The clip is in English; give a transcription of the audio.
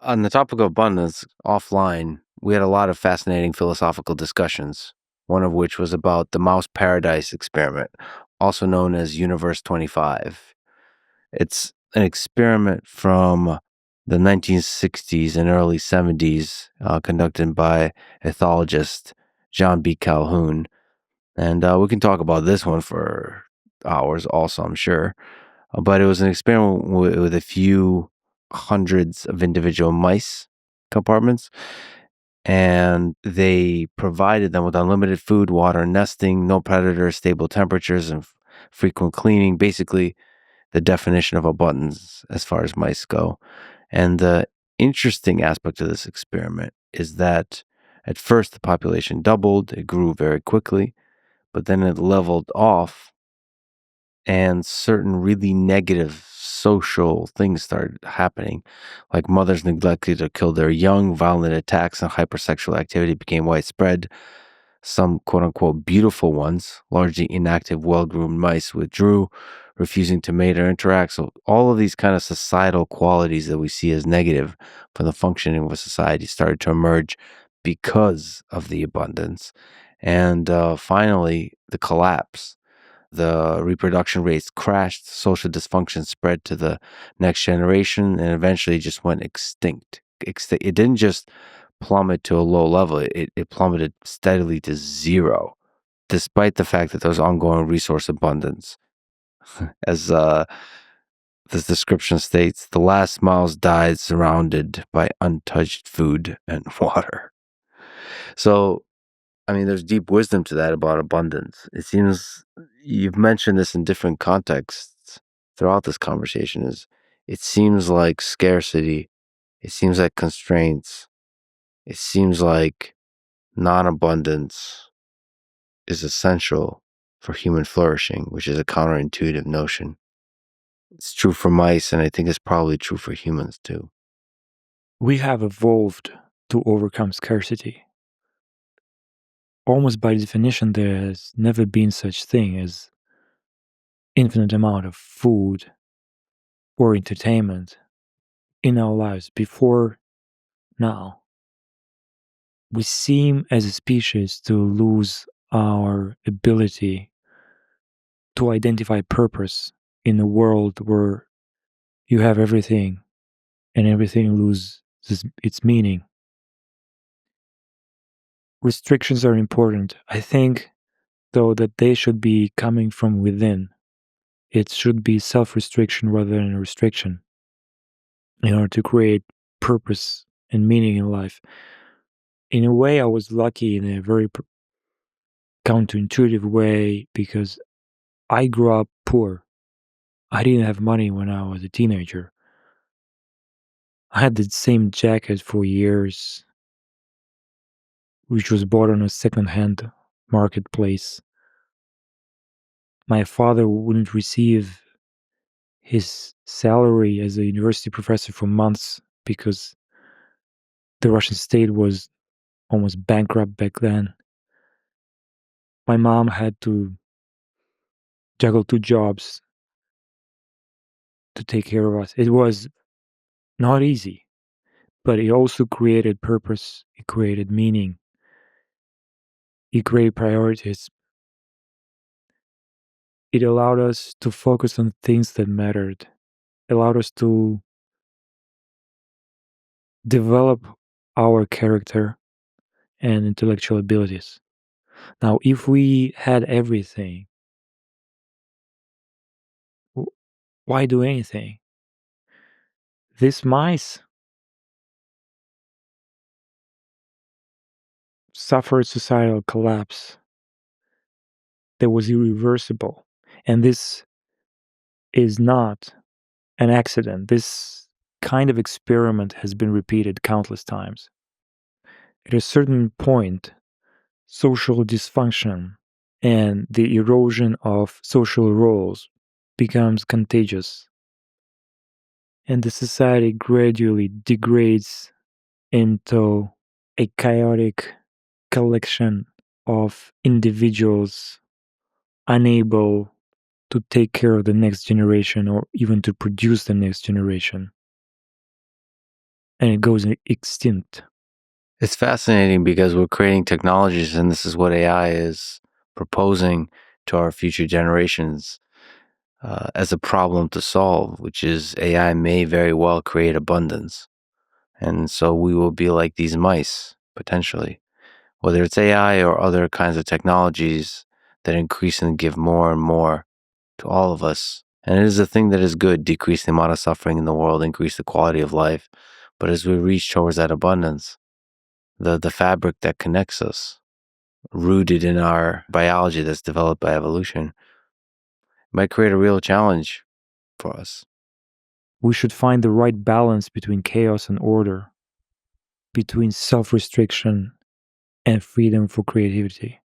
On the topic of abundance, offline, we had a lot of fascinating philosophical discussions, one of which was about the mouse paradise experiment, also known as Universe 25. It's an experiment from the 1960s and early 70s, conducted by ethologist John B. Calhoun. And we can talk about this one for hours also, I'm sure. But it was an experiment with a few hundreds of individual mice compartments, and they provided them with unlimited food, water, nesting, no predators, stable temperatures, and frequent cleaning. Basically, the definition of abundance as far as mice go. And the interesting aspect of this experiment is that at first the population doubled, it grew very quickly, but then it leveled off and certain really negative social things started happening, like mothers neglected to kill their young, violent attacks and hypersexual activity became widespread. Some quote-unquote beautiful ones, largely inactive, well-groomed mice withdrew, refusing to mate or interact. So all of these kind of societal qualities that we see as negative for the functioning of a society started to emerge because of the abundance. And finally, the collapse. The reproduction rates crashed, social dysfunction spread to the next generation, and eventually just went extinct. It didn't just plummet to a low level, it plummeted steadily to zero, despite the fact that there was ongoing resource abundance. As this description states, the last mouse died surrounded by untouched food and water. So, I mean, there's deep wisdom to that about abundance. It seems you've mentioned this in different contexts throughout this conversation. It seems like scarcity, it seems like constraints, it seems like non-abundance is essential for human flourishing, which is a counterintuitive notion. It's true for mice, and I think it's probably true for humans too. We have evolved to overcome scarcity. Almost by definition, there has never been such thing as infinite amount of food or entertainment in our lives before now. We seem as a species to lose our ability to identify purpose in a world where you have everything and everything loses its meaning. Restrictions are important. I think, though, that they should be coming from within. It should be self-restriction rather than restriction in order to create purpose and meaning in life. In a way, I was lucky in a very counterintuitive way because I grew up poor. I didn't have money when I was a teenager. I had the same jacket for years, which was bought on a second-hand marketplace. My father wouldn't receive his salary as a university professor for months because the Russian state was almost bankrupt back then. My mom had to juggle 2 jobs to take care of us. It was not easy, but it also created purpose. It created meaning. It created priorities. It allowed us to focus on things that mattered. It allowed us to develop our character and intellectual abilities. Now, if we had everything, why do anything? These mice suffered societal collapse that was irreversible. And this is not an accident. This kind of experiment has been repeated countless times. At a certain point, social dysfunction and the erosion of social roles becomes contagious, and the society gradually degrades into a chaotic collection of individuals unable to take care of the next generation or even to produce the next generation. and it goes extinct. It's fascinating because we're creating technologies, and this is what AI is proposing to our future generations as a problem to solve, which is AI may very well create abundance. And so we will be like these mice, potentially. Whether it's AI or other kinds of technologies that increasingly give more and more to all of us. And it is a thing that is good, decrease the amount of suffering in the world, increase the quality of life. But as we reach towards that abundance, the fabric that connects us, rooted in our biology that's developed by evolution, might create a real challenge for us. We should find the right balance between chaos and order, between self-restriction and freedom for creativity.